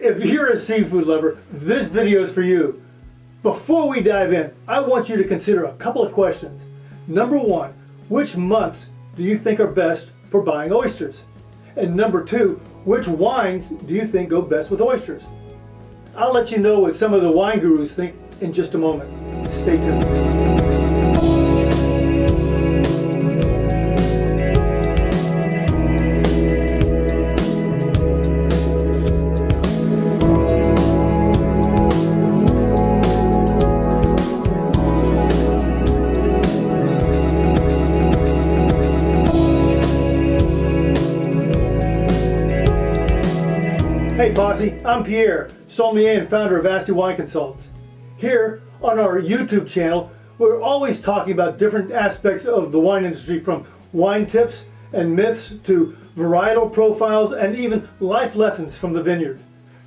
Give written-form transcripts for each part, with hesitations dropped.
If you're a seafood lover, this video is for you. Before we dive in, I want you to consider a couple of questions. Number one, which months do you think are best for buying oysters? And number two, which wines do you think go best with oysters? I'll let you know what some of the wine gurus think in just a moment. Stay tuned. Hey Posse, I'm Pierre, sommelier and founder of Asti Wine Consultants. Here on our YouTube channel, we're always talking about different aspects of the wine industry, from wine tips and myths to varietal profiles and even life lessons from the vineyard.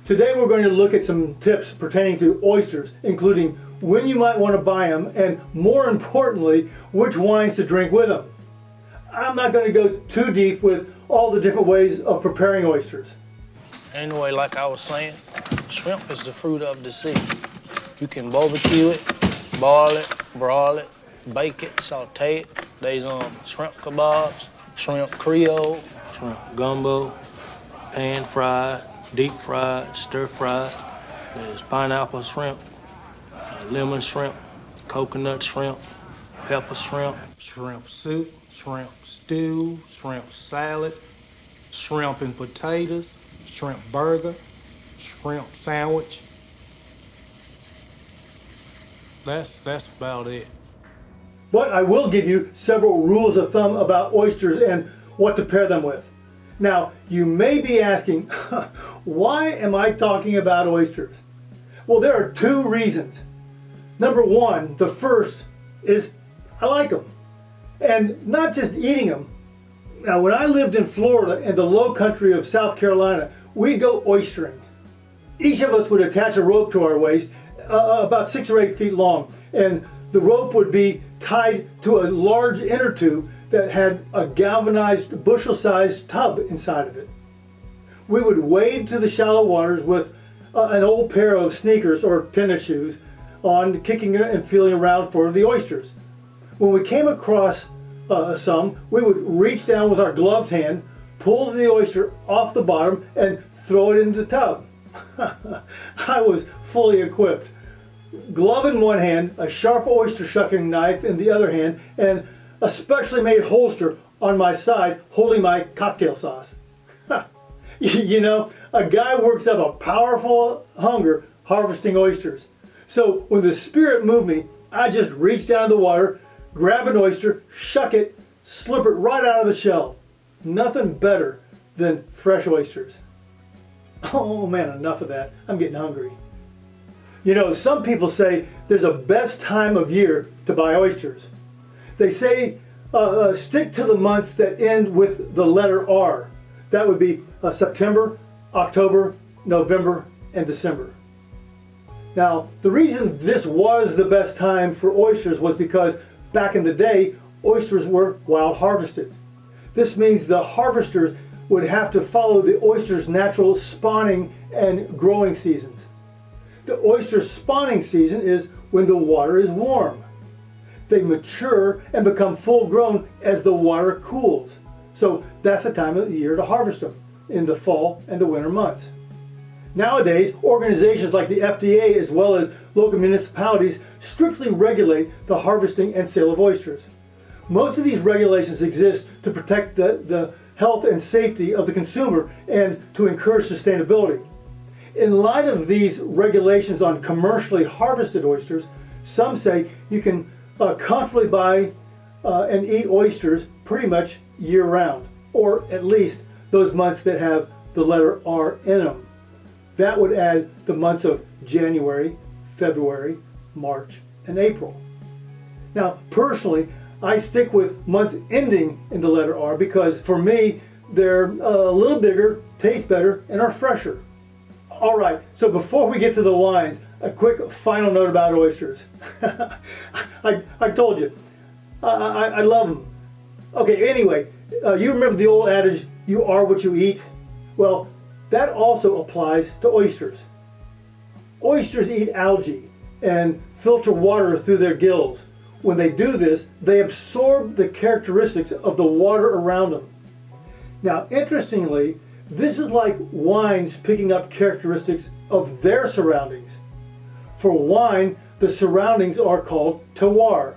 Today we're going to look at some tips pertaining to oysters, including when you might want to buy them and, more importantly, which wines to drink with them. I'm not going to go too deep with all the different ways of preparing oysters. Anyway, like I was saying, shrimp is the fruit of the sea. You can barbecue it, boil it, broil it, bake it, saute it. There's shrimp kebabs, shrimp creole, shrimp gumbo, pan fried, deep fried, stir fried. There's pineapple shrimp, lemon shrimp, coconut shrimp, pepper shrimp, shrimp soup, shrimp stew, shrimp salad, shrimp and potatoes, shrimp burger, shrimp sandwich. That's about it. But I will give you several rules of thumb about oysters and what to pair them with. Now, you may be asking, why am I talking about oysters? Well, there are two reasons. Number one, the first is I like them. And not just eating them. Now, when I lived in Florida and the low country of South Carolina, we'd go oystering. Each of us would attach a rope to our waist, about 6 or 8 feet long, and the rope would be tied to a large inner tube that had a galvanized bushel-sized tub inside of it. We would wade to the shallow waters with an old pair of sneakers or tennis shoes on, kicking and feeling around for the oysters. When we came across some, we would reach down with our gloved hand, pull the oyster off the bottom, and throw it into the tub. I was fully equipped. Glove in one hand, a sharp oyster shucking knife in the other hand, and a specially made holster on my side holding my cocktail sauce. You know, a guy works up a powerful hunger harvesting oysters. So when the spirit moved me, I just reached down in the water, grab an oyster, shuck it, slip it right out of the shell. Nothing better than fresh oysters. Oh man, enough of that. I'm getting hungry. You know, some people say there's a best time of year to buy oysters. They say stick to the months that end with the letter R. That would be September, October, November, and December. Now, the reason this was the best time for oysters was because back in the day, oysters were wild harvested. This means the harvesters would have to follow the oyster's natural spawning and growing seasons. The oyster spawning season is when the water is warm. They mature and become full grown as the water cools. So that's the time of the year to harvest them, in the fall and the winter months. Nowadays, organizations like the FDA as well as local municipalities strictly regulate the harvesting and sale of oysters. Most of these regulations exist to protect the health and safety of the consumer and to encourage sustainability. In light of these regulations on commercially harvested oysters, some say you can comfortably buy and eat oysters pretty much year-round, or at least those months that have the letter R in them. That would add the months of January, February, March, and April. Now, personally, I stick with months ending in the letter R because for me, they're a little bigger, taste better, and are fresher. All right, so before we get to the wines, a quick final note about oysters. I told you, I love them. Okay, anyway, you remember the old adage, you are what you eat? Well, That also applies to oysters. Oysters eat algae and filter water through their gills. When they do this, they absorb the characteristics of the water around them. Now, interestingly, this is like wines picking up characteristics of their surroundings. For wine, the surroundings are called terroir.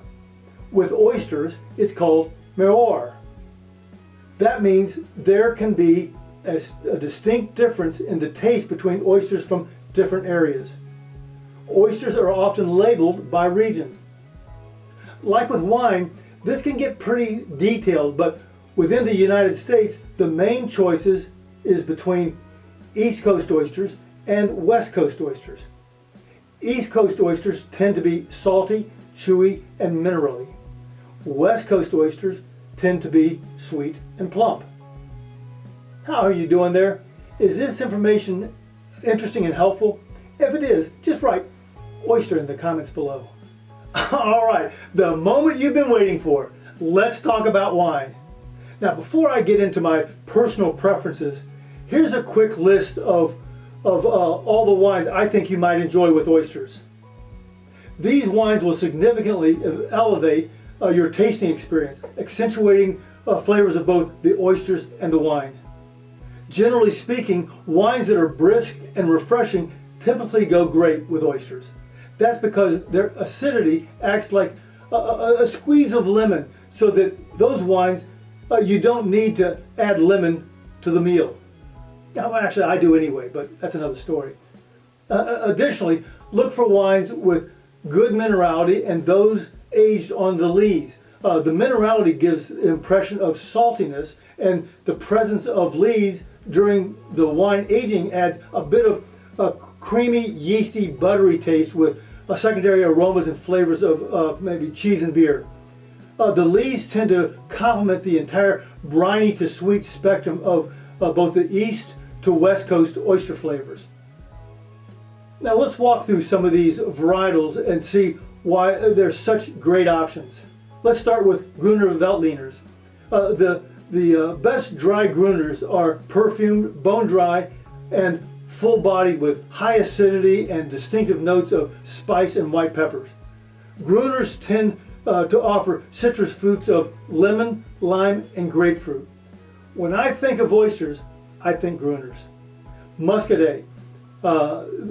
With oysters, it's called miroir. That means there can be a distinct difference in the taste between oysters from different areas. Oysters are often labeled by region. Like with wine, this can get pretty detailed, but within the United States, the main choices is between East Coast oysters and West Coast oysters. East Coast oysters tend to be salty, chewy, and minerally. West Coast oysters tend to be sweet and plump. How are you doing there? Is this information interesting and helpful? If it is, just write oyster in the comments below. All right, the moment you've been waiting for. Let's talk about wine. Now, before I get into my personal preferences, here's a quick list of all the wines I think you might enjoy with oysters. These wines will significantly elevate your tasting experience, accentuating flavors of both the oysters and the wine. Generally speaking, wines that are brisk and refreshing typically go great with oysters. That's because their acidity acts like a squeeze of lemon, so that those wines, you don't need to add lemon to the meal. Now, actually, I do anyway, but that's another story. Additionally, look for wines with good minerality and those aged on the lees. The minerality gives the impression of saltiness, and the presence of lees during the wine aging adds a bit of a creamy, yeasty, buttery taste with secondary aromas and flavors of maybe cheese and beer. The lees tend to complement the entire briny to sweet spectrum of both the East to West Coast oyster flavors. Now let's walk through some of these varietals and see why there's such great options. Let's start with Gruner Veltliners. The best dry Gruners are perfumed, bone dry, and full-bodied with high acidity and distinctive notes of spice and white peppers. Gruners tend to offer citrus fruits of lemon, lime, and grapefruit. When I think of oysters, I think Gruners. Muscadet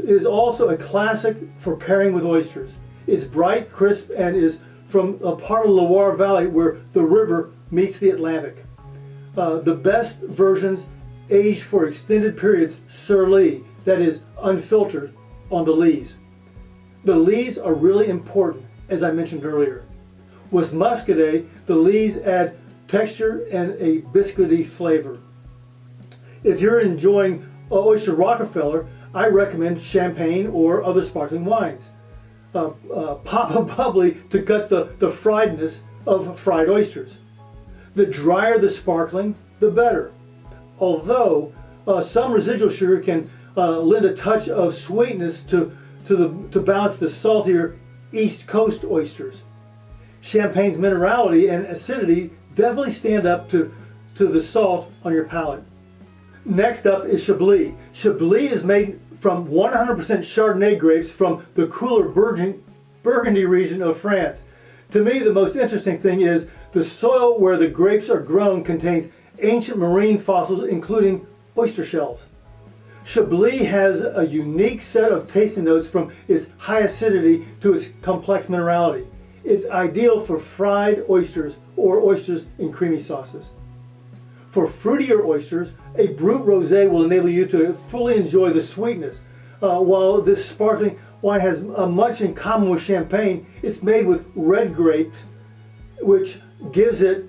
is also a classic for pairing with oysters. It's bright, crisp, and is from a part of the Loire Valley where the river meets the Atlantic. The best versions aged for extended periods sur lie, that is, unfiltered, on the lees. The lees are really important, as I mentioned earlier. With Muscadet, the lees add texture and a biscuity flavor. If you're enjoying Oyster Rockefeller, I recommend champagne or other sparkling wines. Pop a bubbly to cut the friedness of fried oysters. The drier the sparkling, the better. Although some residual sugar can lend a touch of sweetness to balance the saltier East Coast oysters. Champagne's minerality and acidity definitely stand up to the salt on your palate. Next up is Chablis. Chablis is made from 100% Chardonnay grapes from the cooler Burgundy region of France. To me, the most interesting thing is the soil where the grapes are grown contains ancient marine fossils, including oyster shells. Chablis has a unique set of tasting notes from its high acidity to its complex minerality. It's ideal for fried oysters or oysters in creamy sauces. For fruitier oysters, a Brut Rosé will enable you to fully enjoy the sweetness. While this sparkling wine has much in common with champagne, it's made with red grapes, which gives it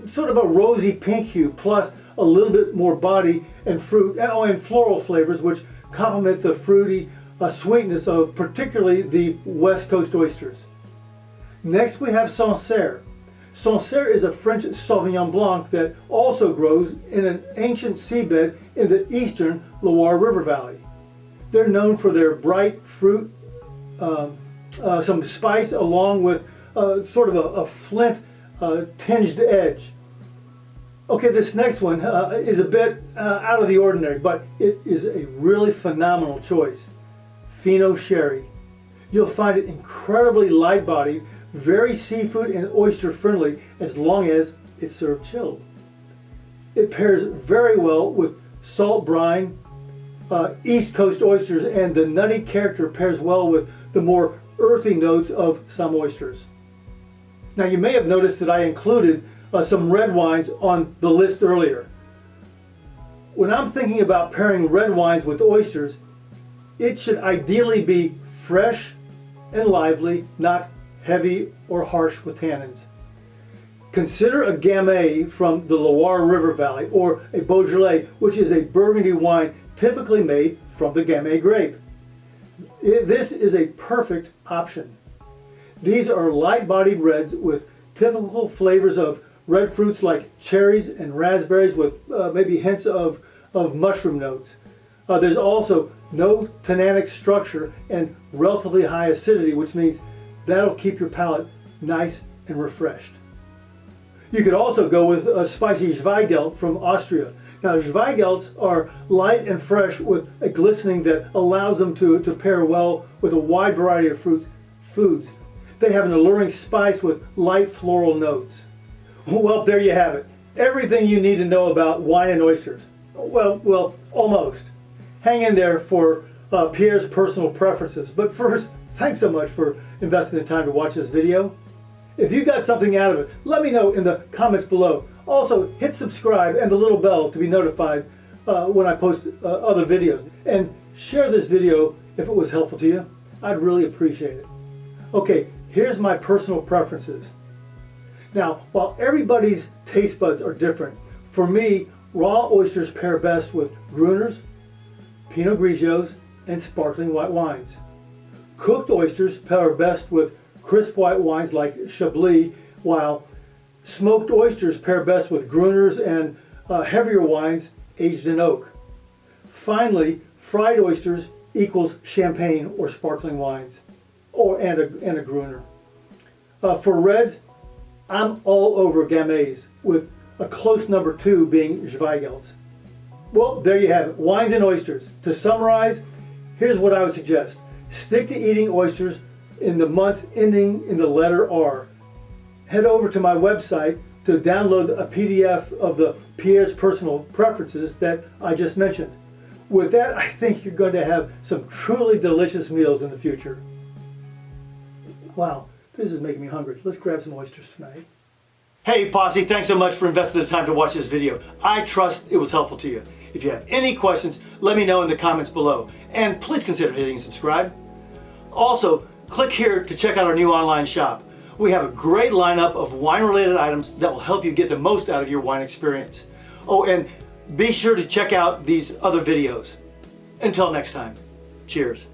sort of a rosy pink hue, plus a little bit more body and fruit, and floral flavors, which complement the fruity sweetness of particularly the West Coast oysters. Next we have Sancerre. Sancerre is a French Sauvignon Blanc that also grows in an ancient seabed in the eastern Loire River Valley. They're known for their bright fruit, some spice, along with sort of a flint tinged edge. Okay, this next one is a bit out of the ordinary, but it is a really phenomenal choice. Fino Sherry. You'll find it incredibly light-bodied, very seafood and oyster friendly as long as it's served chilled. It pairs very well with salt brine, East Coast oysters, and the nutty character pairs well with the more earthy notes of some oysters. Now you may have noticed that I included some red wines on the list earlier. When I'm thinking about pairing red wines with oysters, it should ideally be fresh and lively, not heavy or harsh with tannins. Consider a Gamay from the Loire River Valley or a Beaujolais, which is a Burgundy wine typically made from the Gamay grape. This is a perfect option. These are light-bodied reds with typical flavors of red fruits like cherries and raspberries with maybe hints of mushroom notes. There's also no tannic structure and relatively high acidity, which means that'll keep your palate nice and refreshed. You could also go with a spicy Zweigelt from Austria. Now, Zweigelts are light and fresh with a glistening that allows them to pair well with a wide variety of foods. They have an alluring spice with light floral notes. Well, there you have it. Everything you need to know about wine and oysters. Well, almost. Hang in there for Pierre's personal preferences. But first, thanks so much for investing the time to watch this video. If you got something out of it, let me know in the comments below. Also, hit subscribe and the little bell to be notified when I post other videos. And share this video if it was helpful to you. I'd really appreciate it. Okay, here's my personal preferences. Now, while everybody's taste buds are different, for me, raw oysters pair best with Gruners, Pinot Grigios, and sparkling white wines. Cooked oysters pair best with crisp white wines like Chablis, while smoked oysters pair best with Gruners and heavier wines aged in oak. Finally, fried oysters equals champagne or sparkling wines, and a Gruner. For reds, I'm all over Gamays, with a close number 2 being Zweigelts. Well, there you have it, wines and oysters. To summarize, here's what I would suggest. Stick to eating oysters in the months ending in the letter R. Head over to my website to download a PDF of the Pierre's personal preferences that I just mentioned. With that, I think you're going to have some truly delicious meals in the future. Wow, this is making me hungry. Let's grab some oysters tonight. Hey Posse, thanks so much for investing the time to watch this video. I trust it was helpful to you. If you have any questions, let me know in the comments below. And please consider hitting subscribe. Also, click here to check out our new online shop. We have a great lineup of wine-related items that will help you get the most out of your wine experience. Oh, and be sure to check out these other videos. Until next time, cheers.